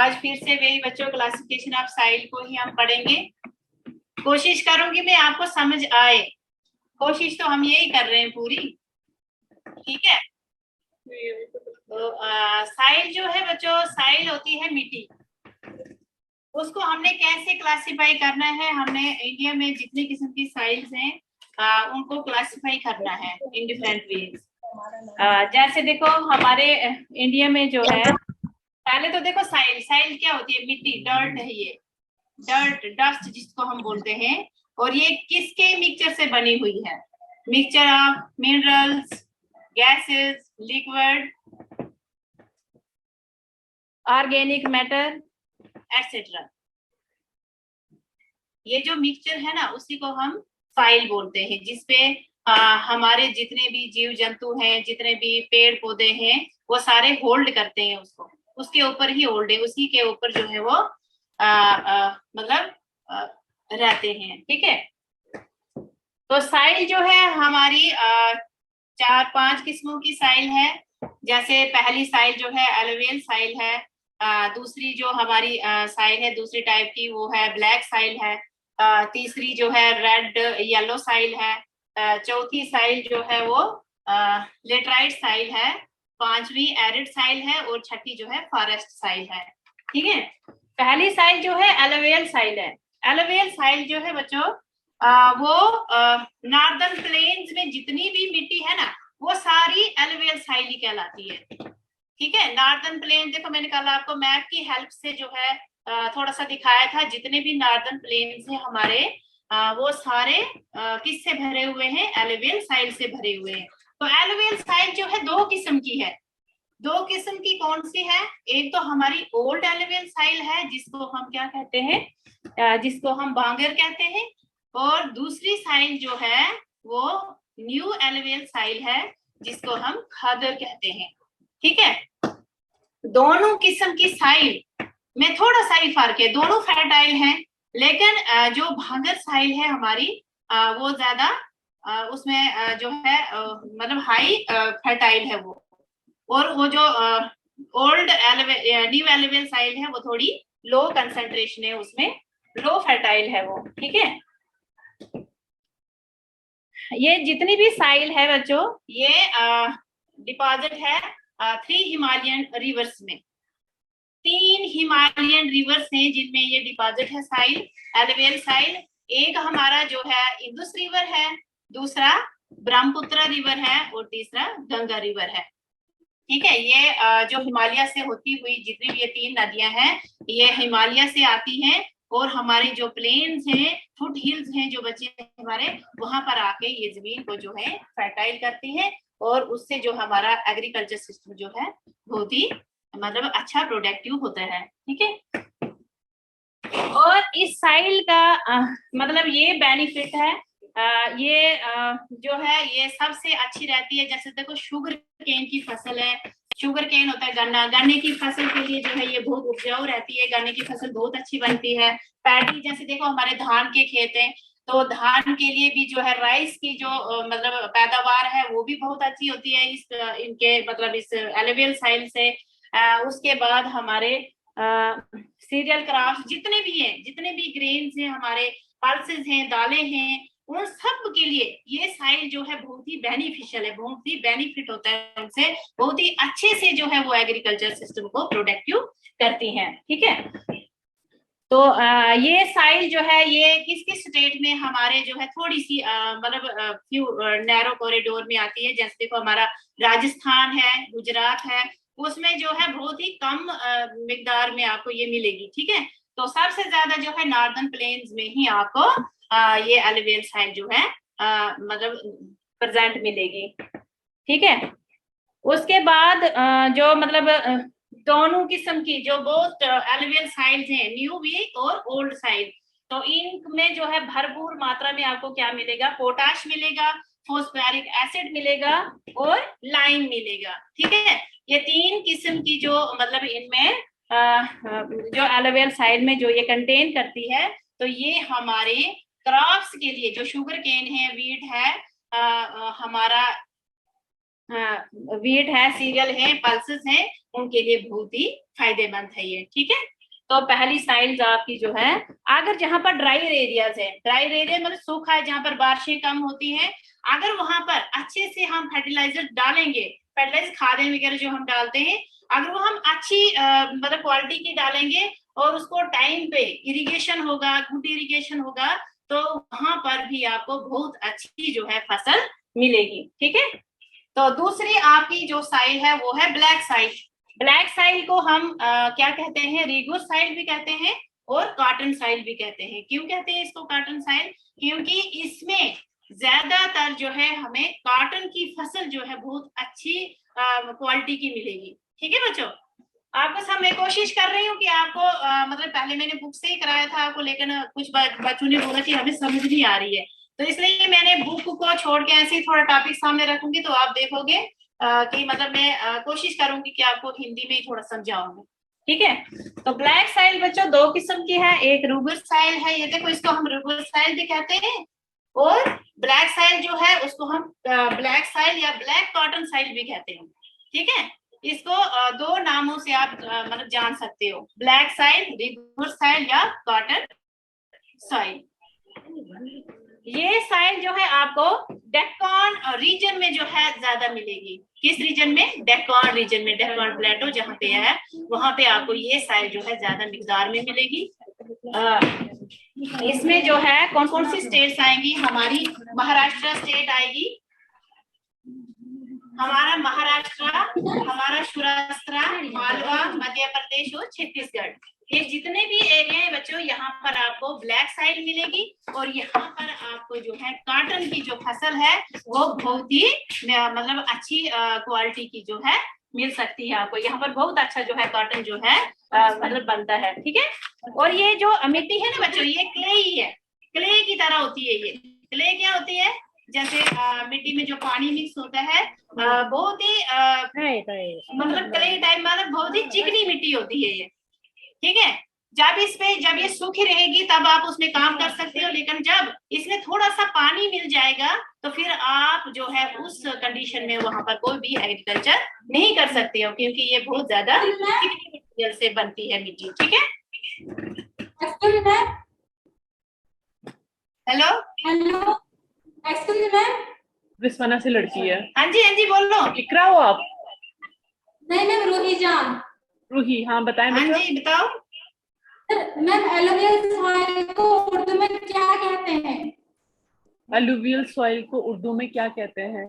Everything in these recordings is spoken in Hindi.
आज फिर से वही बच्चों क्लासिफिकेशन ऑफ साइल को ही हम पढ़ेंगे। कोशिश करूंगी मैं आपको समझ आए, कोशिश तो हम यही कर रहे हैं पूरी, ठीक है। तो साइल जो है बच्चों, साइल होती है मिट्टी, उसको हमने कैसे क्लासिफाई करना है, हमने इंडिया में जितने किस्म की साइल्स हैं उनको क्लासिफाई करना है इन डिफरेंट वेज। जैसे देखो हमारे इंडिया में जो है, पहले तो देखो साइल, साइल क्या होती है, मिट्टी, डर्ट है ये, डर्ट, डस्ट जिसको हम बोलते हैं। और ये किसके मिक्सचर से बनी हुई है, mixture of minerals, gases, liquid, organic matter etcetera. ये जो मिक्सचर है ना, उसी को हम साइल बोलते हैं, जिसपे हमारे जितने भी जीव जंतु हैं, जितने भी पेड़ पौधे हैं, वो सारे होल्ड करते हैं उसको, उसके ऊपर ही होल्ड है, उसी के ऊपर जो है वो मतलब रहते हैं, ठीक है। तो साइल जो है हमारी 4-5 किस्मों की साइल है। जैसे पहली साइल जो है एलुवियल साइल है, दूसरी जो हमारी साइल है दूसरी टाइप की, वो है ब्लैक साइल है, तीसरी जो है रेड येलो साइल है, चौथी साइल जो है वो लेटराइट साइल है, पांचवी एरिड साइल है, और छठी जो है फॉरेस्ट साइल है, ठीक है। पहली साइल जो है एलुवियल साइल है। एलुवियल साइल जो है बच्चों वो नॉर्दर्न प्लेन्स में जितनी भी मिट्टी है ना, वो सारी एलुवियल साइल ही कहलाती है, ठीक है। नॉर्दर्न प्लेन देखो, मैंने कल आपको मैप की हेल्प से जो है थोड़ा सा दिखाया था, जितने भी नॉर्दर्न प्लेन्स हैं हमारे, वो सारे किससे भरे हुए हैं, एलुवियल साइल से भरे हुए हैं। तो एलुवियल साइल जो है दो किस्म की है। दो किस्म की कौन सी है, एक तो हमारी ओल्ड एलुवियल साइल है, जिसको हम क्या कहते हैं, जिसको हम बांगर कहते हैं, और दूसरी साइल जो है वो न्यू एलुवियल साइल है, जिसको हम खादर कहते हैं, ठीक है। दोनों किस्म की साइल में थोड़ा सा ही फर्क है, दोनों फर्टाइल हैं, लेकिन जो भांगर साइल है हमारी वो ज्यादा उसमें जो है मतलब हाई फर्टाइल है वो, और वो जो ओल्ड न्यू एलुवियल साइल है वो थोड़ी लो कंसंट्रेशन है, उसमें लो फर्टाइल है वो, ठीक है। ये जितनी भी साइल है बच्चों, ये डिपॉजिट है 3 हिमालयन रिवर्स में। 3 हिमालयन रिवर्स हैं जिनमें ये डिपॉजिट है साइल, एलुवियल साइल। एक हमारा जो है इंदुस रिवर है, दूसरा ब्रह्मपुत्र रिवर है, और तीसरा गंगा रिवर है, ठीक है। ये जो हिमालय से होती हुई जितनी भी ये 3 नदियां हैं, ये हिमालय से आती हैं, और हमारे जो प्लेन्स हैं, फुट हिल्स हैं जो बचे हमारे, वहां पर आके ये जमीन को जो है फर्टाइल करती है, और उससे जो हमारा एग्रीकल्चर सिस्टम जो है बहुत ही मतलब अच्छा प्रोडक्टिव होता है, ठीक है। और इस साइल का मतलब ये बेनिफिट है, ये जो है ये सबसे अच्छी रहती है। जैसे देखो शुगर केन की फसल है, शुगर केन होता है गन्ना, गन्ने की फसल के लिए जो है ये बहुत उपजाऊ रहती है, गन्ने की फसल बहुत अच्छी बनती है। पैडी जैसे देखो हमारे धान के खेत हैं, तो धान के लिए भी जो है राइस की जो मतलब पैदावार है वो भी बहुत अच्छी होती है इस इनके मतलब इस एलुवियल साइल से। उसके बाद हमारे सीरियल क्रॉप्स जितने भी हैं, जितने भी ग्रेन्स हैं हमारे, पल्सेस हैं, दालें हैं, उन सब के लिए ये साइल जो है बहुत ही बेनिफिशियल है, बहुत ही बेनिफिट होता है उनसे, बहुत ही अच्छे से जो है वो एग्रीकल्चर सिस्टम को प्रोडक्टिव करती हैं, ठीक है। तो ये साइल जो है ये किस किस स्टेट में हमारे जो है थोड़ी सी मतलब फ्यू नैरो कॉरिडोर में आती है। जैसे देखो हमारा राजस्थान है, गुजरात है, उसमें जो है बहुत ही कम मिकदार में आपको ये मिलेगी, ठीक है। तो सबसे ज्यादा जो है नॉर्दर्न प्लेन्स में ही आपको ये एलुवियल साइल जो है मतलब प्रेजेंट मिलेगी, ठीक है। उसके बाद जो मतलब दोनों किस्म की जो बोथ एलुवियल साइल्स हैं, न्यू भी और ओल्ड साइल, तो इनमें जो है भरपूर मात्रा में आपको क्या मिलेगा, पोटाश मिलेगा, फॉस्फोरिक एसिड मिलेगा, और लाइम मिलेगा, ठीक है। ये 3 किस्म की जो मतलब इनमें जो एलुवियल साइल में जो ये कंटेन करती है, तो ये हमारे क्रॉप्स के लिए जो शुगर केन है, वीट है, हमारा वीट है, सीरियल है, पल्सेस है, उनके लिए बहुत ही फायदेमंद है ये, ठीक है। तो पहली साइल आपकी जो है, अगर जहां पर ड्राई एरियाज है, ड्राई एरिया मतलब सूखा है, जहां पर बारिशें कम होती है, अगर वहां पर अच्छे से हम फर्टिलाइजर डालेंगे, फर्टिलाइजर खादें वगैरह जो हम डालते हैं, अगर वो हम अच्छी मतलब क्वालिटी की डालेंगे और उसको टाइम पे इरिगेशन होगा, गुड इरिगेशन होगा, तो वहां पर भी आपको बहुत अच्छी जो है फसल मिलेगी। ठीक है। तो दूसरी आपकी जो साइल है वो है ब्लैक साइल। ब्लैक साइल को हम क्या कहते हैं, रिगुर साइल भी कहते हैं और कॉटन साइल भी कहते हैं। क्यों कहते हैं इसको कॉटन साइल? क्योंकि इसमें ज्यादातर जो है हमें कॉटन की फसल जो है बहुत अच्छी क्वालिटी की मिलेगी। ठीक है बच्चों, आपको सब मैं कोशिश कर रही हूँ कि आपको मतलब पहले मैंने बुक से ही कराया था आपको, लेकिन कुछ बच्चों ने बोला कि हमें समझ नहीं आ रही है, तो इसलिए मैंने बुक को छोड़ के ऐसे ही थोड़ा टॉपिक सामने रखूंगी, तो आप देखोगे कि मतलब मैं कोशिश करूंगी कि आपको हिंदी में ही थोड़ा समझाऊंगी। ठीक है। तो ब्लैक साइल बच्चों दो किस्म की है, एक रूगर साइल है, ये देखो इसको हम रूगर साइल भी कहते हैं, और ब्लैक साइल जो है उसको हम ब्लैक साइल या ब्लैक कॉटन साइल भी कहते हैं। ठीक है। इसको दो नामों से आप मतलब जान सकते हो, ब्लैक साइल, रिवर साइल या कॉटन साइल। ये साइल जो है आपको डेक्कन रीजन में जो है ज्यादा मिलेगी। किस रीजन में? डेक्कन रीजन में, डेक्कन प्लेटो जहाँ पे है वहां पे आपको ये साइल जो है ज्यादा मिकदार में मिलेगी। इसमें जो है कौन कौन सी स्टेट्स आएंगी? हमारी महाराष्ट्र स्टेट आएगी, हमारा महाराष्ट्र, हमारा सौराष्ट्र, मालवा, मध्य प्रदेश और छत्तीसगढ़, ये जितने भी एरिया है बच्चों, यहाँ पर आपको ब्लैक साइल मिलेगी, और यहाँ पर आपको जो है कॉटन की जो फसल है वो बहुत ही मतलब अच्छी क्वालिटी की जो है मिल सकती है आपको। यहाँ पर बहुत अच्छा जो है कॉटन जो है मतलब बनता है। ठीक है। और ये जो मिट्टी है ना बच्चों, ये क्ले ही है, क्ले की तरह होती है। ये क्ले क्या होती है? जैसे मिट्टी में जो पानी मिक्स होता है, बहुत ही मतलब क्ले टाइप, मतलब बहुत ही चिकनी मिट्टी होती है ये। ठीक है। जब ये सूखी रहेगी तब आप उसमें काम कर सकते हो, लेकिन जब इसमें थोड़ा सा पानी मिल जाएगा तो फिर आप जो है उस कंडीशन में वहां पर कोई भी एग्रीकल्चर नहीं कर सकते हो, क्योंकि ये बहुत ज्यादा चिकनी मटेरियल से बनती है मिट्टी। ठीक है। Hello hello, excuse ma'am. Rizwana से लड़की है। हाँ जी बोलो। इकरा हो आप? नहीं मैम, रूही जान। रूही, हाँ बताएं हाँ बच्चों। जी बताओ। मैम एलोवियल सॉइल को उर्दू में क्या कहते हैं? अलुवियल सॉइल को उर्दू में क्या कहते हैं?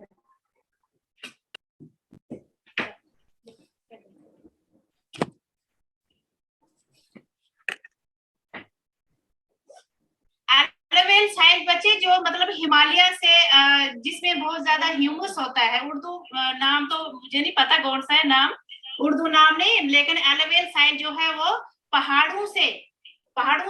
एलोवियल साइल बच्चे जो मतलब हिमालय से जिसमें बहुत ज्यादा ह्यूमस होता है, उर्दू नाम तो मुझे नहीं पता कौन सा है नाम, उर्दू नाम नहीं, लेकिन एलोवियल साइल जो है वो पहाड़ों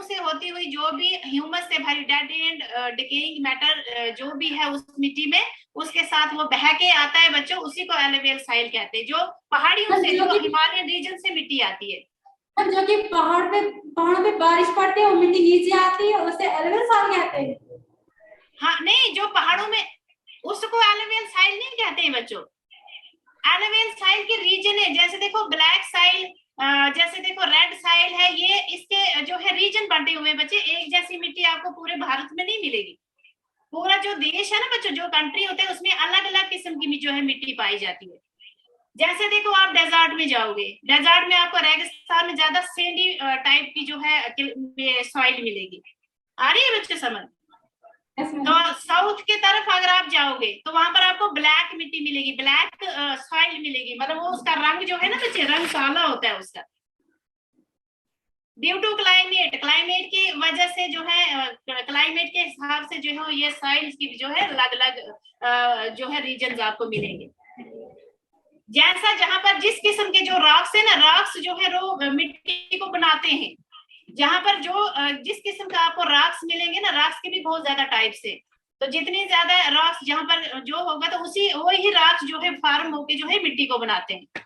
से होती हुई जो भी ह्यूमस से भरी डेड एंड डिकेइंग मैटर जो भी है उस मिट्टी में, उसके साथ वो बह के आता है बच्चों, उसी को एलोवियल साइल कहते हैं। जो पहाड़ियों से, जो हिमालयन रीजन से मिट्टी आती है, जो कि पहाड़ों पे बारिश पड़ती है और मिट्टी नीचे आती है, उसे एलोवियल सॉइल कहते हैं। हाँ नहीं, जो पहाड़ों में, उसको एलोवियल साइल नहीं कहते हैं बच्चों। एलोवियल साइल के रीजन है, जैसे देखो ब्लैक साइल, जैसे देखो रेड साइल है, ये इसके जो है रीजन बंटे हुए बच्चे। एक जैसी मिट्टी आपको पूरे भारत में नहीं मिलेगी। पूरा जो देश है ना बच्चों, जो कंट्री होते हैं उसमें अलग अलग किस्म की जो है मिट्टी पाई जाती है। जैसे देखो आप डेजर्ट में जाओगे, डेजर्ट में आपको रेगिस्तान में ज्यादा सैंडी टाइप की जो है सॉइल मिलेगी। आ रही है बच्चे समझ? तो साउथ की तरफ अगर आप जाओगे तो वहां पर आपको ब्लैक मिट्टी मिलेगी, ब्लैक सॉइल मिलेगी, मतलब वो उसका रंग जो है ना बच्चे, रंग काला होता है उसका, ड्यू टू क्लाइमेट की वजह से जो है, क्लाइमेट के हिसाब से जो है ये सॉइल्स की जो है अलग अलग जो है रीजन आपको मिलेंगे। जैसा जहां पर जिस किस्म के जो रॉक्स है ना, रॉक्स जो है वो मिट्टी को बनाते हैं, जहां पर जो जिस किस्म का आपको रॉक्स मिलेंगे ना, रॉक्स के भी बहुत ज्यादा टाइप्स है, तो जितनी ज्यादा रॉक्स जहां पर जो होगा तो उसी वही रॉक्स जो है फार्म होके जो है मिट्टी को बनाते हैं।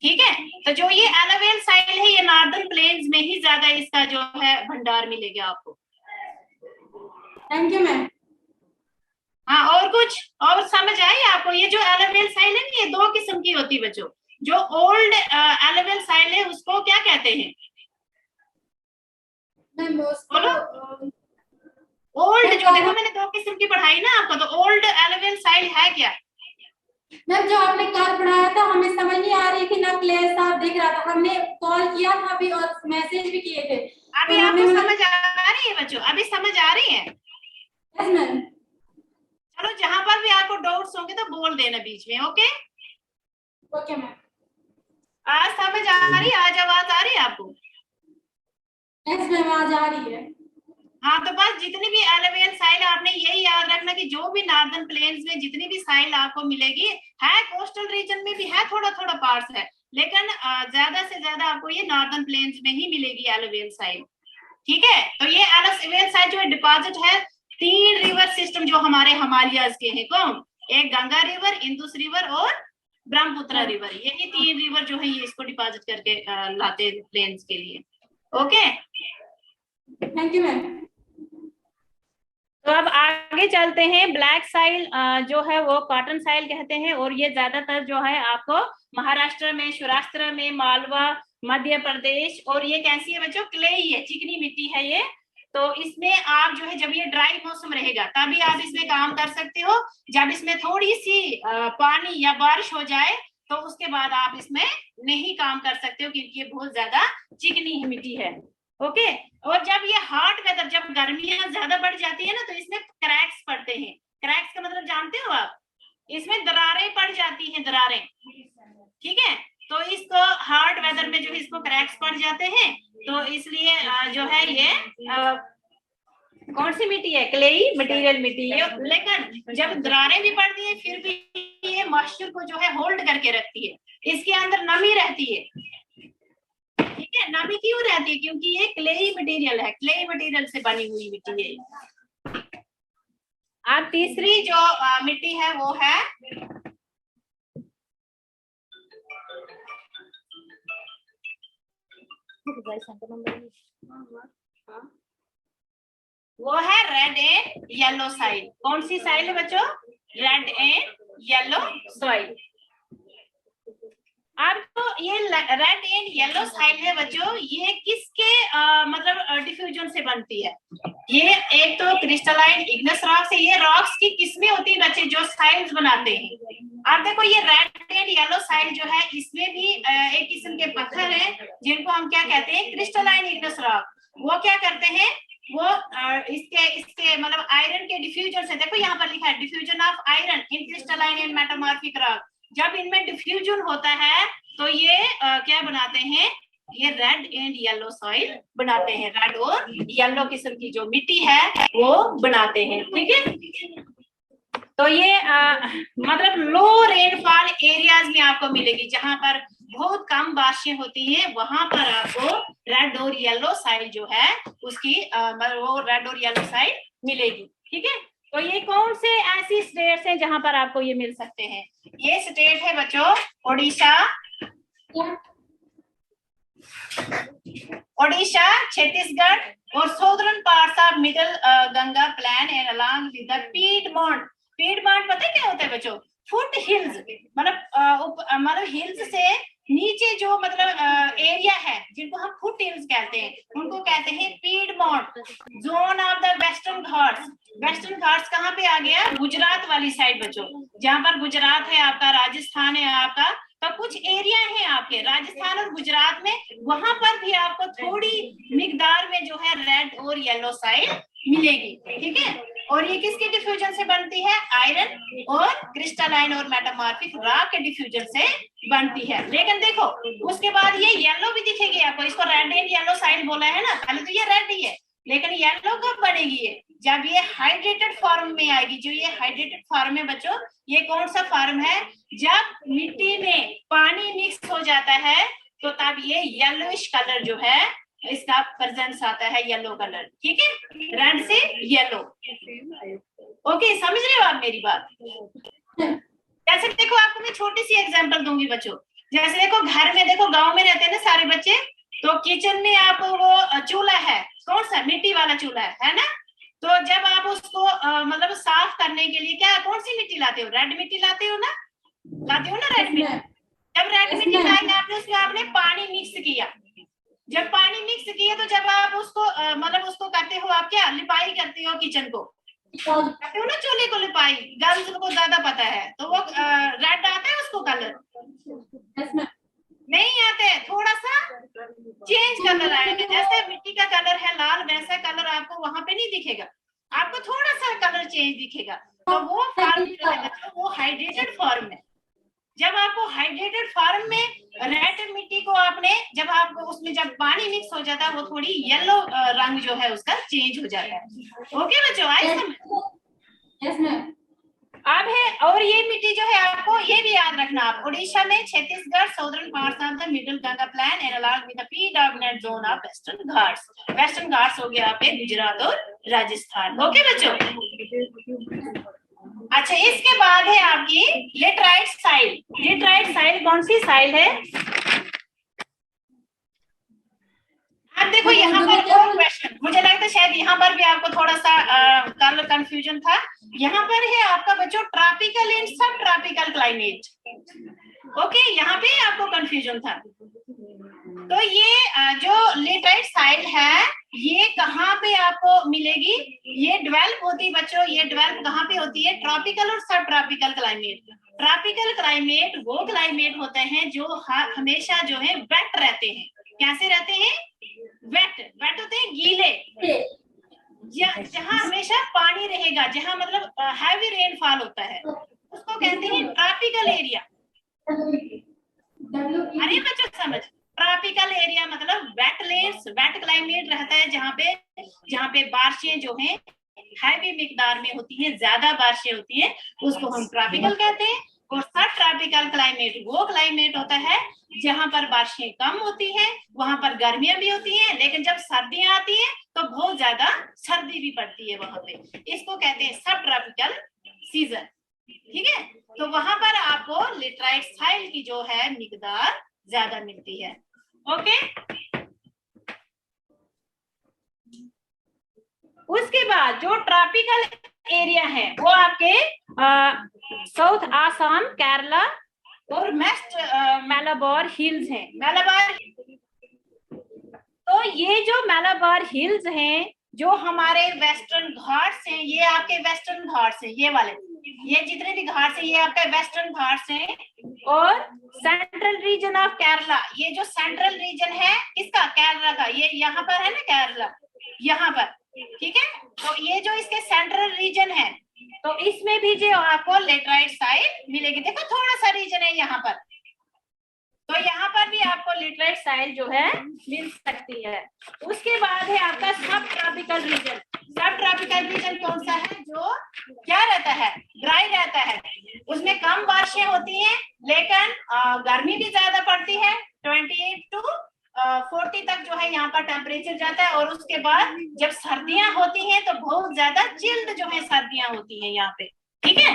ठीक है। तो जो ये एलोवियल साइल है, ये नॉर्दर्न प्लेन्स में ही ज्यादा इसका जो है भंडार मिलेगा आपको। Thank you ma'am. हाँ, और कुछ और समझ आई आपको? ये जो एलोवियल साइल है ना, ये दो किस्म की होती है बच्चों। जो ओल्ड एलोवियल साइल है उसको क्या कहते हैं? मैम उसको बोलो। ओल्ड जो देखो मैंने दो किस्म की पढ़ाई ना आपको, तो ओल्ड एलुवियल साइल है क्या? मैम जो आपने कल पढ़ाया था हमें समझ नहीं आ रही थी ना, क्लियर साफ दिख रहा था, हमने कॉल किया था अभी और मैसेज भी किए थे। अभी तो आपको हमें समझ आ रही है बच्चों? अभी समझ आ रही है? Yes ma'am. चलो जहां पर भी आपको डाउट्स होंगे तो बोल देना बीच में, ओके? Okay ma'am. आज समझ आ रही है? आज आवाज आ रही है आपको? यस मैम आज आ रही है। हाँ, तो बस जितनी भी एलुवियल साइल आपने यही याद रखना कि जो भी नॉर्दर्न प्लेन्स में जितनी भी साइल आपको मिलेगी है, कोस्टल रीजन में भी है, थोड़ा थोड़ा पार्ट्स है, लेकिन ज्यादा से ज्यादा आपको ये नॉर्दर्न प्लेन्स में ही मिलेगी एलुवियल साइल। ठीक है, तो ये एलुवियल साइल जो है डिपॉजिट है 3 रिवर सिस्टम जो हमारे हिमालयाज के हैं। कौन? एक गंगा रिवर, इंदुस रिवर और ब्रह्मपुत्र रिवर। यही 3 रिवर जो है ये इसको डिपॉजिट करके लाते हैं प्लेन्स के लिए। Okay, thank you ma'am. तो अब आगे चलते हैं। ब्लैक साइल जो है वो कॉटन साइल कहते हैं, और ये ज्यादातर जो है आपको महाराष्ट्र में, सौराष्ट्र में, मालवा, मध्य प्रदेश, और ये कैसी है बच्चों? क्लेई है, चिकनी मिट्टी है ये। तो इसमें आप जो है जब ये ड्राई मौसम रहेगा तभी आप इसमें काम कर सकते हो। जब इसमें थोड़ी सी पानी या बारिश हो जाए तो उसके बाद आप इसमें नहीं काम कर सकते हो, क्योंकि ये बहुत ज्यादा चिकनी मिट्टी है। ओके, और जब ये हॉट वेदर, जब गर्मियां ज्यादा बढ़ जाती है ना, तो इसमें क्रैक्स पड़ते हैं। क्रैक्स का मतलब जानते हो आप? इसमें दरारें पड़ जाती हैं, दरारें। ठीक है, तो इसको हॉट वेदर में जो इसको क्रैक्स पड़ जाते हैं, तो इसलिए जो है ये कौन सी मिट्टी है? क्लेई मटेरियल मिट्टी है। लेकिन जब दरारें भी पड़ती है फिर भी ये मॉइस्चर को जो है होल्ड करके रखती है, इसके अंदर नमी रहती है। ठीक है, नमी क्यों रहती है? क्योंकि ये क्लेई मटेरियल है, क्लेई मटेरियल से बनी हुई मिट्टी है। अब तीसरी जो मिट्टी है वो है रेड एंड येलो साइल। कौन सी साइल है बच्चों? Red and yellow soil. अब तो ये रेड एंड येलो साइल है बच्चों, ये किसके मतलब डिफ्यूजन से बनती है? ये एक तो क्रिस्टलाइन इग्नेस रॉक से, ये रॉक्स की किस्में होती है बच्चे जो साइल्स बनाते हैं। अब देखो ये रेड एंड येलो साइल जो है इसमें भी एक किस्म के पत्थर हैं जिनको हम क्या कहते हैं? Crystalline igneous rock. वो क्या करते हैं? वो इसके मतलब आयरन के डिफ्यूजन से, देखो यहाँ पर लिखा है diffusion of iron in crystalline and metamorphic rock. जब इनमें डिफ्यूजन होता है तो ये क्या बनाते हैं? ये रेड एंड येलो सॉइल बनाते हैं, रेड और येलो किस्म की जो मिट्टी है वो बनाते हैं। ठीक है, तो ये मतलब लो रेनफॉल एरियाज में आपको मिलेगी, जहां पर बहुत कम बारिशें होती हैं, वहां पर आपको रेड और येलो साइल जो है उसकी वो रेड और येलो साइल मिलेगी। ठीक है, तो ये कौन से ऐसी स्टेट्स हैं जहां पर आपको ये मिल सकते हैं? ये स्टेट है बच्चों ओडिशा, छत्तीसगढ़ और southern parts of middle Ganga plain and along with the piedmont. Piedmont पता है क्या होता है बच्चों? फुट हिल्स, मतलब हिल्स से नीचे जो मतलब एरिया है जिनको हम फुट हिल्स कहते हैं, उनको कहते हैं piedmont. Zone of the western Ghats. Western Ghats कहाँ पे आ गया? गुजरात वाली साइड बच्चों, जहां पर गुजरात है आपका, राजस्थान है आपका, तो कुछ एरिया है आपके राजस्थान और गुजरात में, वहां पर भी आपको थोड़ी मिकदार में जो है रेड और येलो साइल मिलेगी। ठीक है, और ये किसके डिफ्यूजन से बनती है? आयरन और क्रिस्टलाइन और मेटामॉर्फिक रॉक के डिफ्यूजन से बनती है। लेकिन देखो उसके बाद ये येलो भी दिखेगी आपको, इसको रेड एंड येलो साइल बोला है ना, पहले तो ये रेड ही है, लेकिन येलो कब बनेगी? ये जब ये हाइड्रेटेड फॉर्म में आएगी। जो ये हाइड्रेटेड फॉर्म है बच्चों, ये कौन सा फॉर्म है? जब मिट्टी में पानी मिक्स हो जाता है तो तब ये येलोइश कलर जो है इसका प्रेजेंस आता है, येलो कलर। ठीक है, रेड से येलो। ओके, समझ रहे हो आप मेरी बात? जैसे देखो आपको मैं छोटी सी एग्जांपल दूंगी बच्चों, जैसे देखो घर में, देखो गांव में रहते हैं ना सारे बच्चे, तो किचन में आप वो चूल्हा है, कौन सा? मिट्टी वाला चूल्हा है ना, तो जब आप उसको मतलब साफ करने के लिए क्या कौन सी मिट्टी लाते हो? रेड मिट्टी लाते हो ना, लाते हो ना रेड मिट्टी। जब रेड मिट्टी लाई आपने, उसमें आपने पानी मिक्स किया, जब पानी मिक्स किए तो जब आप उसको मतलब उसको करते हो, आप क्या लिपाई करते हो, किचन को करते हो ना, चूल्हे को लिपाई, गर्ल्स को ज्यादा पता है, तो वो रेड आता है उसको कलर, नहीं आते, थोड़ा सा चेंज कलर आएगा, जैसे मिट्टी का कलर है लाल, वैसा कलर आपको वहां पे नहीं दिखेगा, आपको थोड़ा सा कलर चेंज दिखेगा। तो वो फॉर्म जो है बच्चों, वो हाइड्रेटेड फॉर्म है। जब आपको हाइड्रेटेड फॉर्म में रेड मिट्टी को आपने, जब आपको उसमें जब पानी मिक्स हो जाता है, वो थोड़ी येलो रंग जो है उसका चेंज हो जाता है। ओके बच्चों, आई समझ? Yes ma'am. अब है, और ये मिट्टी जो है आपको ये भी याद रखना, आप उड़ीसा में, Chhattisgarh, southern parts of the middle Ganga plain and along with the predominant zone of Western Ghats. Western Ghats हो गया आपके गुजरात और राजस्थान। ओके बच्चों, अच्छा इसके बाद है आपकी लेटराइट साइल। लेटराइट साइल कौन सी साइल है? आप देखो यहाँ पर दो क्वेश्चन, मुझे लगता है शायद यहाँ पर भी आपको थोड़ा सा कलर कंफ्यूजन था। यहाँ पर है आपका बच्चों ट्रॉपिकल एंड सब ट्रॉपिकल क्लाइमेट। ओके, यहाँ पे आपको कंफ्यूजन था। तो ये जो लेटराइट साइल है, ये कहाँ पे आपको मिलेगी? ये डेवलप होती बच्चों, ये डेवलप कहाँ पे होती है? ट्रॉपिकल और सब ट्रॉपिकल क्लाइमेट। ट्रॉपिकल क्लाइमेट वो क्लाइमेट होते हैं जो हमेशा जो है वेट रहते हैं। कैसे रहते हैं? वेट। वेट होते हैं गीले, जहाँ हमेशा पानी रहेगा, जहाँ मतलब हैवी रेनफॉल होता है, उसको कहते हैं ट्रॉपिकल एरिया। अरे बच्चों समझ, ट्रॉपिकल एरिया मतलब वेटलैंड्स, वेट क्लाइमेट रहता है, जहाँ पे बारिशें जो हैं हैवी मिकदार में होती है, ज्यादा बारिशें होती है, उसको हम ट्रॉपिकल कहते हैं। और सब ट्रॉपिकल क्लाइमेट वो क्लाइमेट होता है जहां पर बारिशें कम होती है, वहां पर गर्मियां भी होती हैं, लेकिन जब सर्दियां आती है तो बहुत ज्यादा सर्दी भी पड़ती है वहां पे, इसको कहते हैं सब ट्रॉपिकल सीजन। ठीक है, तो वहां पर आपको लेटराइट साइल की जो है मिकदार ज्यादा मिलती है। ओके, उसके बाद जो ट्रॉपिकल एरिया है वो आपके साउथ आसाम, केरला और वेस्ट मालाबार हिल्स हैं। मालाबार, तो ये जो मालाबार हिल्स हैं, जो हमारे वेस्टर्न घाट्स हैं, ये आपके वेस्टर्न घाट्स हैं, ये वाले, ये जितने भी घाट्स हैं ये आपके वेस्टर्न घाट्स हैं। और सेंट्रल रीजन ऑफ केरला, ये जो सेंट्रल रीजन है किसका? केरला का, ये यहाँ पर है ना केरला, यहाँ पर, ठीक है। तो ये जो इसके सेंट्रल रीजन है, तो इसमें भी जो आपको लेटराइट साइल मिलेगी। देखो थोड़ा सा रीजन है यहाँ पर, तो यहाँ पर भी आपको लेटराइट साइल जो है मिल सकती है। उसके बाद है आपका सब ट्रॉपिकल रीजन। सब ट्रॉपिकल रीजन कौन सा है? जो क्या रहता है? ड्राई रहता है, उसमें कम बारिशें होती हैं, लेकिन गर्मी भी ज्यादा पड़ती है, 28 to 40 तक जो है यहाँ पर टेम्परेचर जाता है। और उसके बाद जब सर्दियां होती हैं तो बहुत ज्यादा चिल्ड जो है सर्दियां होती हैं यहाँ पे। ठीक है,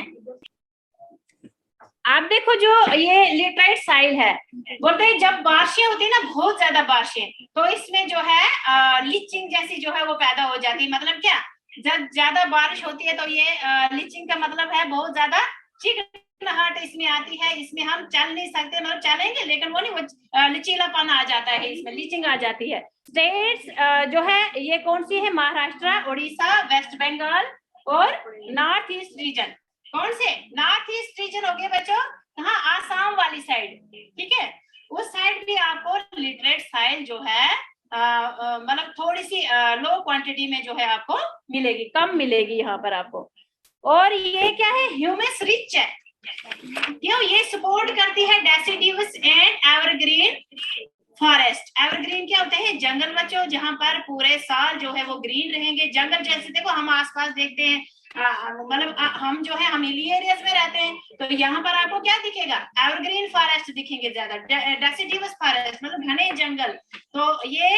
आप देखो जो ये लेटराइट साइल है, बोलते हैं जब बारिशें होती है ना, बहुत ज्यादा बारिशें, तो इसमें जो है लीचिंग जैसी जो है वो पैदा हो जाती है। मतलब क्या, जब ज्यादा बारिश होती है तो ये लीचिंग का मतलब है बहुत ज्यादा चिकनाहट इसमें आती है, इसमें हम चल नहीं सकते, मतलब चलेंगे लेकिन वो नहीं, वो लचीलापन आ जाता है, इसमें लीचिंग आ जाती है। स्टेट्स जो है ये कौन सी है? महाराष्ट्र, उड़ीसा, वेस्ट बंगाल और नॉर्थ ईस्ट रीजन। कौन से? नॉर्थ ईस्ट रीजन हो गए बच्चों, कहाँ? आसाम वाली साइड। ठीक है, उस साइड भी आपको लेटराइट साइल जो है मतलब थोड़ी सी लो क्वांटिटी में जो है आपको मिलेगी, कम मिलेगी यहाँ पर आपको। और ये क्या है? ह्यूमस रिच है, क्यों? ये सपोर्ट करती है डेसिडिवस एंड एवरग्रीन फॉरेस्ट। एवरग्रीन क्या होते हैं? जंगल बच्चों, जहां पर पूरे साल जो है वो ग्रीन रहेंगे। जंगल जैसे देखो हम आसपास देखते हैं, मतलब हम जो है हम हिली एरियाज में रहते हैं, तो यहाँ पर आपको क्या दिखेगा? एवरग्रीन फॉरेस्ट दिखेंगे ज्यादा, डेसिडिवस फॉरेस्ट मतलब घने जंगल। तो ये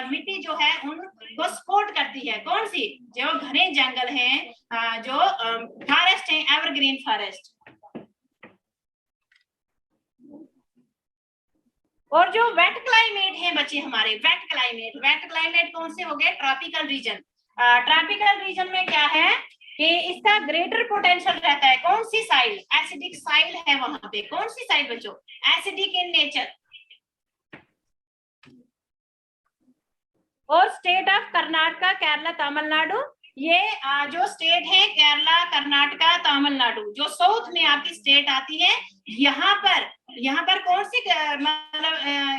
मिट्टी जो है उनको सपोर्ट करती है। कौन सी? जो घने जंगल हैं, जो फॉरेस्ट है, एवरग्रीन फॉरेस्ट। और जो वेट क्लाइमेट है बच्चे हमारे, वेट क्लाइमेट कौन से हो गए? Tropical region. ट्रॉपिकल रीजन में क्या है कि इसका ग्रेटर पोटेंशियल रहता है। कौन सी साइल? एसिडिक साइल है वहां पे। कौन सी साइल बच्चों? Acidic in nature. और स्टेट ऑफ कर्नाटका, केरला, तमिलनाडु, ये जो स्टेट है केरला, कर्नाटका, तमिलनाडु, जो साउथ में आपकी स्टेट आती है, यहाँ पर कौन सी मतलब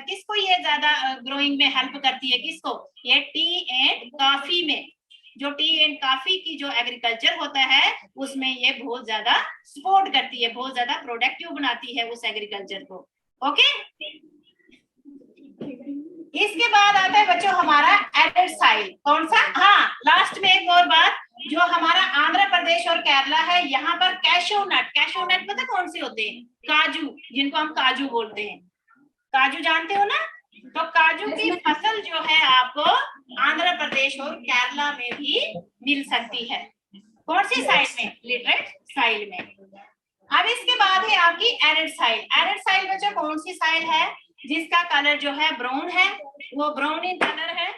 किसको ये ज्यादा ग्रोइंग में हेल्प करती है, किसको? ये टी एंड कॉफी में, जो टी एंड कॉफी की जो एग्रीकल्चर होता है उसमें ये बहुत ज्यादा सपोर्ट करती है, बहुत ज्यादा प्रोडक्टिव बनाती है उस एग्रीकल्चर को। ओके, इसके बाद आता है बच्चों हमारा एडेड साइल। कौन सा? हाँ, लास्ट में एक और बात, जो हमारा आंध्र प्रदेश और केरला है, यहाँ पर कैशू नट पता कौन से होते हैं? काजू, जिनको हम काजू बोलते हैं। काजू जानते हो ना? तो काजू की फसल जो है आपको आंध्र प्रदेश और केरला में भी मिल सकती है। कौन सी साइल में? लिटरेट साइल में। अब इसके बाद है आपकी एरिड साइल। एरिड साइल बच्चों कौन सी साइल है? जिसका कलर जो है ब्राउन है, वो ब्राउन इन कलर है।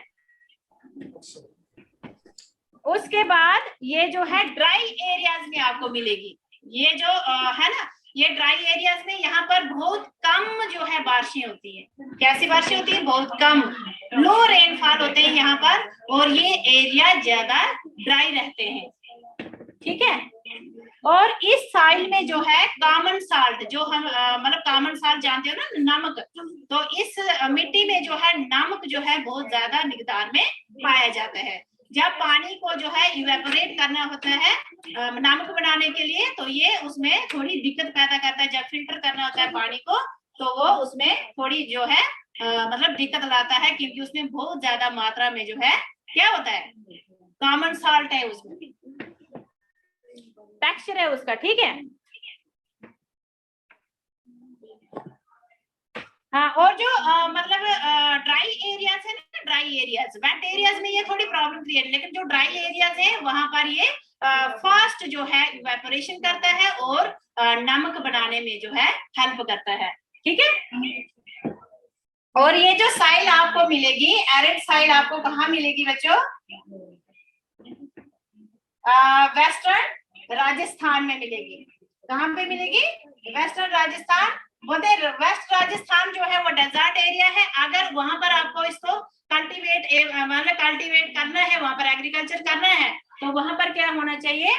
उसके बाद ये जो है ड्राई एरियाज में आपको मिलेगी। ये जो है ना, ये ड्राई एरियाज में यहाँ पर बहुत कम जो है बारिशें होती है। कैसी बारिशें होती है? बहुत कम, लो रेनफॉल होते हैं यहाँ पर, और ये एरिया ज्यादा ड्राई रहते हैं। ठीक है, और इस साइल में जो है कॉमन साल्ट, जो हम मतलब कॉमन साल्ट जानते हो ना, नमक, तो इस मिट्टी में जो है नमक जो है बहुत ज्यादा मिकदार में पाया जाता है। जब पानी को जो है इवेपोरेट करना होता है नमक बनाने के लिए, तो ये उसमें थोड़ी दिक्कत पैदा करता है। जब फिल्टर करना होता है पानी को, तो वो उसमें थोड़ी जो है मतलब दिक्कत लाता है, क्योंकि उसमें बहुत ज्यादा मात्रा में जो है क्या होता है, कॉमन साल्ट है, उसमें टेक्सचर है उसका। ठीक है, हाँ, और जो मतलब ड्राई एरियाज है ना, ड्राई एरियाज, वेट एरियाज में ये थोड़ी प्रॉब्लम क्रिएट, लेकिन जो ड्राई एरियाज है वहां पर ये फास्ट जो है इवेपोरेशन करता है और नमक बनाने में जो है हेल्प करता है। ठीक है, और ये जो साइल आपको मिलेगी, एरिड साइल आपको कहाँ मिलेगी बच्चों? वेस्टर्न राजस्थान में मिलेगी। कहाँ पे मिलेगी? वेस्टर्न राजस्थान। बोलते हैं वेस्ट राजस्थान जो है वो डेजर्ट एरिया है। अगर वहां पर आपको इसको कल्टीवेट मतलब कल्टीवेट करना है, वहां पर एग्रीकल्चर करना है, तो वहां पर क्या होना चाहिए?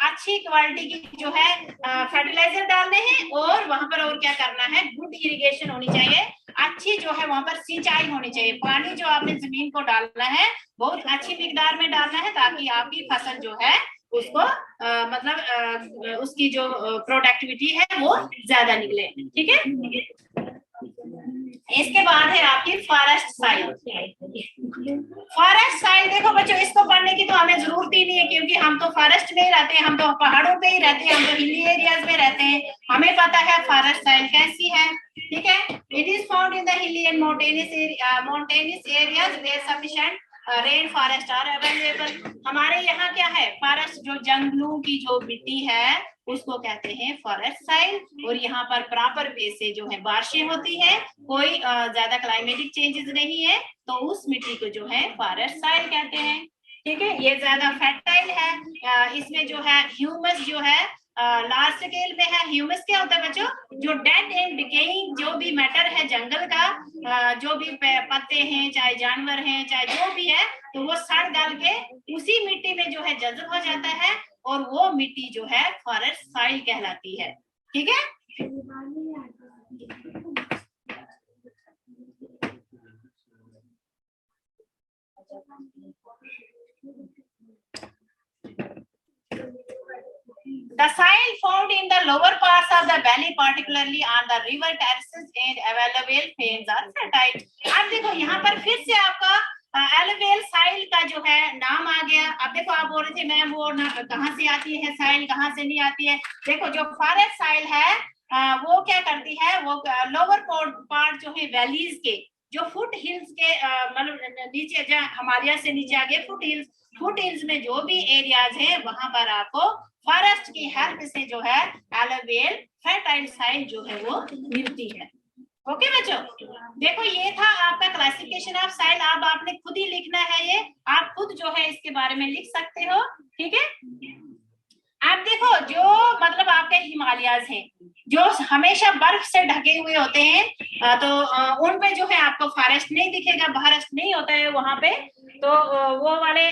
अच्छी क्वालिटी की जो है फर्टिलाइजर डालने हैं, और वहां पर और क्या करना है? गुड इरिगेशन होनी चाहिए, अच्छी जो है वहां पर सिंचाई होनी चाहिए। पानी जो आपने जमीन को डालना है बहुत अच्छी मिकदार में डालना है, ताकि आपकी फसल जो है उसको मतलब उसकी जो प्रोडक्टिविटी है वो ज्यादा निकले। ठीक है, इसके बाद है आपकी फॉरेस्ट साइल। फॉरेस्ट साइल देखो बच्चों, इसको पढ़ने की तो हमें जरूरत ही नहीं है, क्योंकि हम तो फॉरेस्ट में ही रहते हैं, हम तो पहाड़ों पे ही रहते हैं, हम तो हिली एरियाज में रहते हैं, हमें पता है फॉरेस्ट साइल कैसी है। ठीक है, it is found in the hilly and mountainous areas where sufficient rain forest are available. हमारे यहाँ क्या है? फॉरेस्ट, जो जंगलों की जो मिट्टी है उसको कहते हैं फॉरेस्ट साइल, और यहाँ पर प्रॉपर वे से जो है बारिशें होती है, कोई ज्यादा क्लाइमेटिक चेंजेस नहीं है, तो उस मिट्टी को जो है फॉरेस्ट साइल कहते हैं। ठीक है, ये ज्यादा फर्टाइल है, इसमें जो है ह्यूमस जो है लार्ज स्केल में है। ह्यूमस क्या होता है बच्चों? जो डेड एंड डिकेइंग जो भी मैटर है जंगल का, जो भी पत्ते हैं, चाहे जानवर हैं, चाहे जो भी है, तो वो सड़ गल के उसी मिट्टी में जो है जज्ब हो जाता है, और वो मिट्टी जो है फॉरेस्ट साइल कहलाती है। ठीक है, The soil found in the lower parts of the valley, particularly on the river terraces and alluvial plains are fertile. अब देखो यहाँ पर फिर से आपका alluvial साइल का जो है नाम आ गया। अब देखो आप बोल रहे थे मैम वो कहाँ से आती है साइल, कहाँ से नहीं आती है। देखो जो फॉरेस्ट साइल है वो क्या करती है, वो लोअर पार्ट जो है वैलीज के, जो फुट हिल्स के मतलब नीचे जहाँ हिमालय से नीचे आ गए फुट हिल्स में जो भी एरियाज हैं वहां पर आपको फॉरेस्ट की हेल्प से जो है एलुवियल फर्टाइल साइल जो है वो मिलती है। ओके बच्चों, देखो ये था आपका क्लासिफिकेशन ऑफ साइल। अब आपने खुद ही लिखना है, ये आप खुद जो है इसके बारे में लिख सकते हो। ठीक है, आप देखो जो मतलब आपके हिमालयाज हैं जो हमेशा बर्फ से ढके हुए होते हैं, तो उन पे जो है आपको फॉरेस्ट नहीं दिखेगा, फॉरेस्ट नहीं होता है वहां पे। तो वो वाले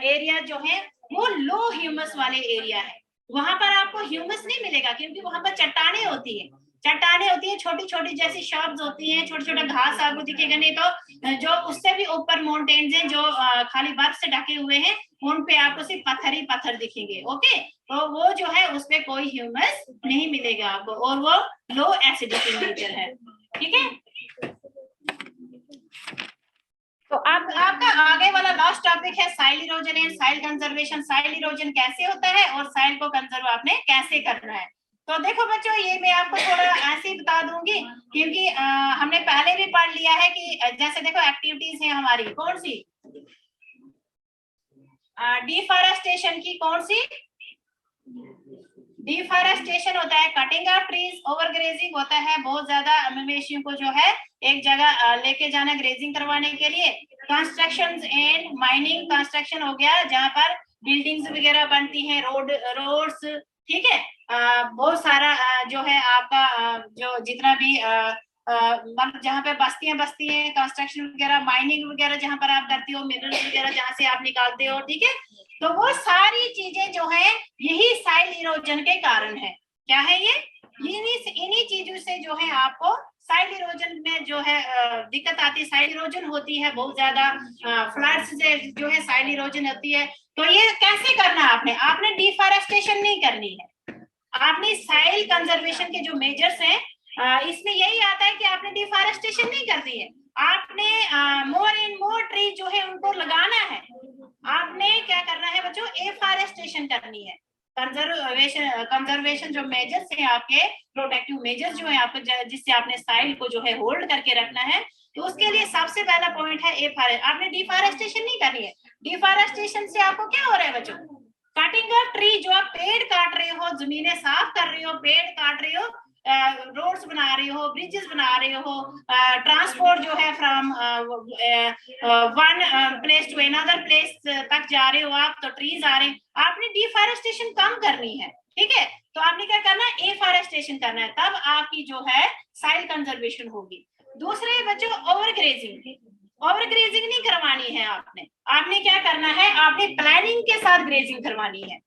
एरिया जो है वो लो ह्यूमस वाले एरिया है, वहां पर आपको ह्यूमस नहीं मिलेगा क्योंकि वहां पर चट्टाने होती है, चट्टाने होती है छोटी छोटी जैसी शॉप्स होती हैं, छोटे छोटे घास आपको दिखेगा नहीं। तो जो उससे भी ऊपर माउंटेन्स हैं जो खाली बर्फ से ढके हुए हैं, उन पे आपको सिर्फ पत्थर ही पत्थर दिखेंगे। ओके, तो वो जो है उसपे कोई ह्यूमस नहीं मिलेगा आपको, और वो लो एसिडिक इन नेचर है। ठीक है, तो अब आपका आगे वाला लास्ट टॉपिक है soil erosion and soil conservation. Soil erosion कैसे होता है और साइल को कंजर्व आपने कैसे करना है। तो देखो बच्चों, ये मैं आपको थोड़ा ऐसे ही बता दूंगी क्योंकि हमने पहले भी पढ़ लिया है कि जैसे देखो एक्टिविटीज है हमारी कौन सी, डिफॉरेस्टेशन की, कौन सी डिफॉरेस्टेशन होता है, cutting of trees, over grazing होता है, बहुत ज्यादा मवेशियों को जो है एक जगह लेके जाना ग्रेजिंग करवाने के लिए, कंस्ट्रक्शन एंड माइनिंग, कंस्ट्रक्शन हो गया जहां पर बिल्डिंग्स वगैरह बनती हैं, रोड्स, ठीक है, बहुत सारा जो है आपका जो जितना भी मतलब जहाँ पे बस्ती हैं, कंस्ट्रक्शन वगैरह, माइनिंग वगैरह जहां पर आप करती हो, मिनरल्स वगैरह जहां से आप निकालते हो, ठीक है, तो वो सारी चीजें जो है यही साइल इरोजन के कारण है। क्या है ये, इन्हीं चीजों से जो है आपको साइल इरोजन में जो है दिक्कत आती है, साइल इरोजन होती है बहुत ज्यादा, फ्लड्स से जो है साइल इरोजन होती है। तो ये कैसे करना है आपने डिफॉरेस्टेशन नहीं करनी है, आपने साइल कंजर्वेशन के जो मेजर्स हैं इसमें यही आता है कि आपने डिफॉरेस्टेशन नहीं करनी है, आपने मोर एंड मोर ट्री जो है उनको लगाना है। आपने क्या करना है बच्चों, एफॉरेस्टेशन करनी है। कंजर्वेशन जो मेजर्स हैं आपके, प्रोटेक्टिव मेजर्स जो है आपको, जिससे आपने साइल को जो है होल्ड करके रखना है, तो उसके लिए सबसे पहला पॉइंट है एफॉरेस्ट। आपने डिफॉरेस्टेशन नहीं करनी है, डिफॉरेस्टेशन से आपको क्या हो रहा है बच्चों, कटिंग ऑफ ट्री, जो आप पेड़ काट रहे हो, जमीनें साफ कर रहे हो, पेड़ काट रहे हो, रोड्स बना रहे हो, ब्रिजेस बना रहे हो, ट्रांसपोर्ट जो है from one place to another place तक जा रहे हो आप, तो ट्रीज आ रहे हैं, आपने डिफॉरेस्टेशन कम करनी है। ठीक है, तो आपने क्या करना है, एफॉरेस्टेशन करना है, तब आपकी जो है साइल कंजर्वेशन होगी। दूसरे बच्चों, ओवर ग्रेजिंग नहीं करवानी है आपने क्या करना है, आपने प्लानिंग के साथ ग्रेजिंग करवानी है।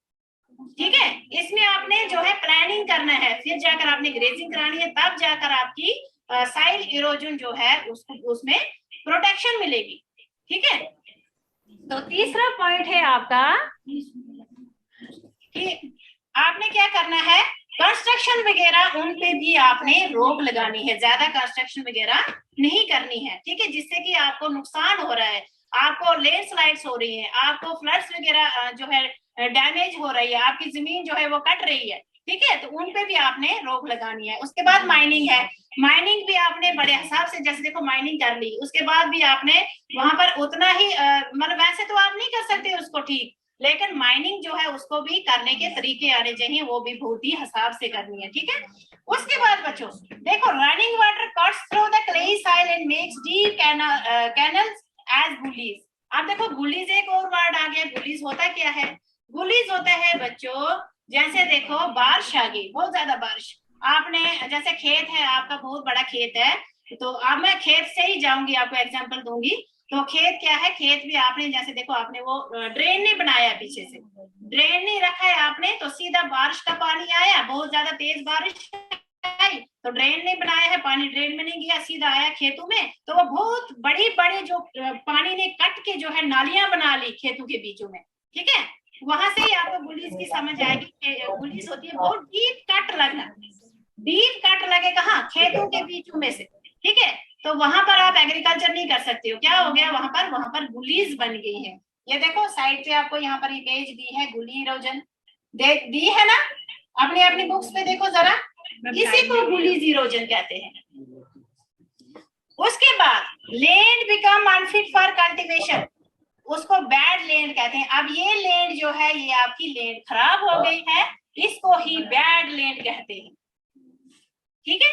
ठीक है, इसमें आपने जो है प्लानिंग करना है, फिर जाकर आपने ग्रेजिंग करानी है, तब जाकर आपकी साइल इरोजन जो है उसमें प्रोटेक्शन मिलेगी। ठीक है, तो तीसरा पॉइंट है आपका कि आपने क्या करना है, कंस्ट्रक्शन वगैरह उन पे भी आपने रोक लगानी है, ज्यादा कंस्ट्रक्शन वगैरह नहीं करनी है। ठीक है, जिससे कि आपको नुकसान हो रहा है, आपको लैंडस्लाइड्स हो रही है, आपको फ्लड्स वगैरह जो है डैमेज हो रही है, आपकी जमीन जो है वो कट रही है। ठीक है, तो उन पे भी आपने रोक लगानी है। उसके बाद माइनिंग है, माइनिंग भी आपने बड़े हिसाब से, जैसे देखो माइनिंग कर ली, उसके बाद भी आपने वहां पर उतना ही मतलब वैसे तो आप नहीं कर सकते उसको ठीक, लेकिन माइनिंग जो है उसको भी करने के तरीके आने चाहिए, वो भी बहुत ही हिसाब से करनी है। ठीक है, उसके बाद बच्चों देखो, running water cuts through the clayey soil and makes deep canals as gullies. अब देखो गुलीज एक और वर्ड आ गया, गुलीज होता क्या है, गुलीज होता है बच्चों, जैसे देखो बारिश आ गई, बहुत ज्यादा बारिश, आपने जैसे खेत है आपका, बहुत बड़ा खेत है, तो अब मैं खेत से ही जाऊंगी, आपको एग्जांपल दूंगी। तो खेत क्या है, खेत भी आपने जैसे देखो, आपने वो ड्रेन नहीं बनाया, पीछे से ड्रेन नहीं रखा है आपने, तो सीधा बारिश का पानी आया, बहुत ज्यादा तेज बारिश आई, तो ड्रेन नहीं बनाया है, पानी ड्रेन में नहीं गया, सीधा आया खेतों में, तो वो बहुत बड़ी बड़ी जो पानी ने कट के जो है नालियां बना ली खेतों के बीचों में। ठीक है, वहां से ही आपको गुलीज की समझ आएगी। गुलीज होती है बहुत डीप कट लगना, डीप कट लगे कहाँ, खेतों के बीचों में से। ठीक है, तो वहां पर आप एग्रीकल्चर नहीं कर सकते हो, क्या हो गया वहां पर गुलीज बन गई है। ये देखो साइड पे आपको यहाँ पर इमेज दी है, गुली इरोजन दी है ना, अपनी अपनी बुक्स पे देखो जरा, इसी को गुलीज इरोजन कहते हैं। उसके बाद land become unfit for cultivation, उसको बैड लैंड कहते हैं। अब ये लैंड जो है, ये आपकी लैंड खराब हो गई है, इसको ही बैड लैंड कहते हैं। ठीक है,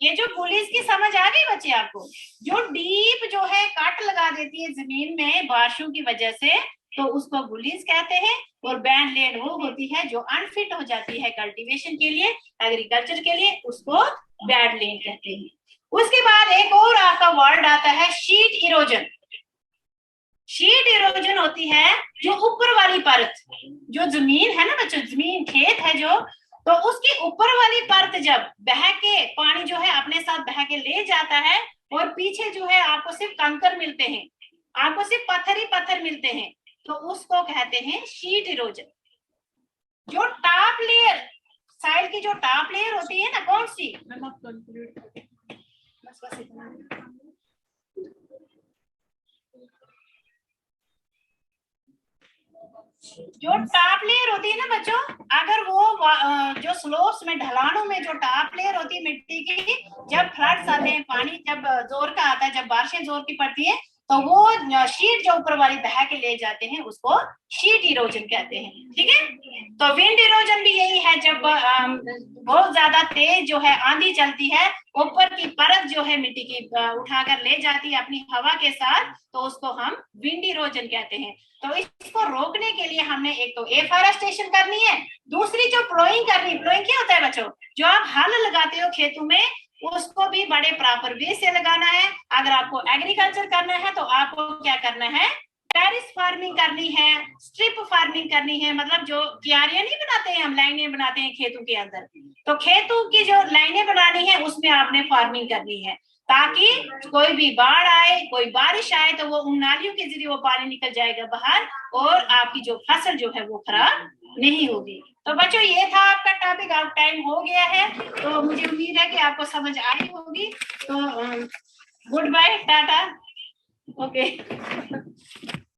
ये जो गुलीज की समझ आ गई बच्चे आपको, जो डीप जो है कट लगा देती है जमीन में बारिशों की वजह से, तो उसको गुलीज कहते हैं। और बैड लैंड वो होती है जो अनफिट हो जाती है कल्टीवेशन के लिए, एग्रीकल्चर के लिए, उसको बैड लैंड कहते हैं। उसके बाद एक और आपका वर्ड आता है शीट इरोजन। शीट इरोजन होती है जो ऊपर वाली परत, जो जमीन है ना बच्चों, जमीन खेत है जो, तो उसकी ऊपर वाली परत जब बह के पानी जो है अपने साथ बह के ले जाता है और पीछे जो है आपको सिर्फ कंकर मिलते हैं, आपको सिर्फ पत्थर ही पत्थर मिलते हैं, तो उसको कहते हैं शीट इरोजन। जो टॉप लेयर, साइल की जो टॉप लेयर होती है ना, कौन सी, बस इतना। जो टॉप लेयर होती है ना बच्चों, अगर वो जो स्लोप्स में, ढलानों में जो टॉप लेयर होती है मिट्टी की, जब फ्लड्स आते हैं, पानी जब जोर का आता है, जब बारिशें जोर की पड़ती है, तो वो शीट जो ऊपर वाली बहा के ले जाते हैं उसको शीट इरोजन कहते हैं। ठीक है, तो विंड इरोजन भी यही है, जब बहुत ज्यादा तेज जो है आंधी चलती है, ऊपर की परत जो है मिट्टी की उठाकर ले जाती है अपनी हवा के साथ, तो उसको हम विंड इरोजन कहते हैं। तो इसको रोकने के लिए हमने एक तो एफॉरेस्टेशन करनी है, दूसरी जो प्लोइंग करनी, प्लोइंग क्या होता है बच्चों, जो आप हल लगाते हो खेतों में, उसको भी बड़े प्रॉपर वे से लगाना है। अगर आपको एग्रीकल्चर करना है तो आपको क्या करना है, टेरिस फार्मिंग करनी है, स्ट्रिप फार्मिंग करनी है, मतलब जो क्यारियां नहीं बनाते हैं हम, लाइनें बनाते हैं खेतों के अंदर, तो खेतों की जो लाइनें बनानी है उसमें आपने फार्मिंग करनी है, ताकि कोई भी बाढ़ आए, कोई बारिश आए, तो वो उन नालियों के जरिए वो पानी निकल जाएगा बाहर और आपकी जो फसल जो है वो खराब नहीं होगी। तो बच्चों ये था आपका टॉपिक, अब टाइम हो गया है, तो मुझे उम्मीद है कि आपको समझ आई होगी। तो गुड बाय, टाटा, ओके।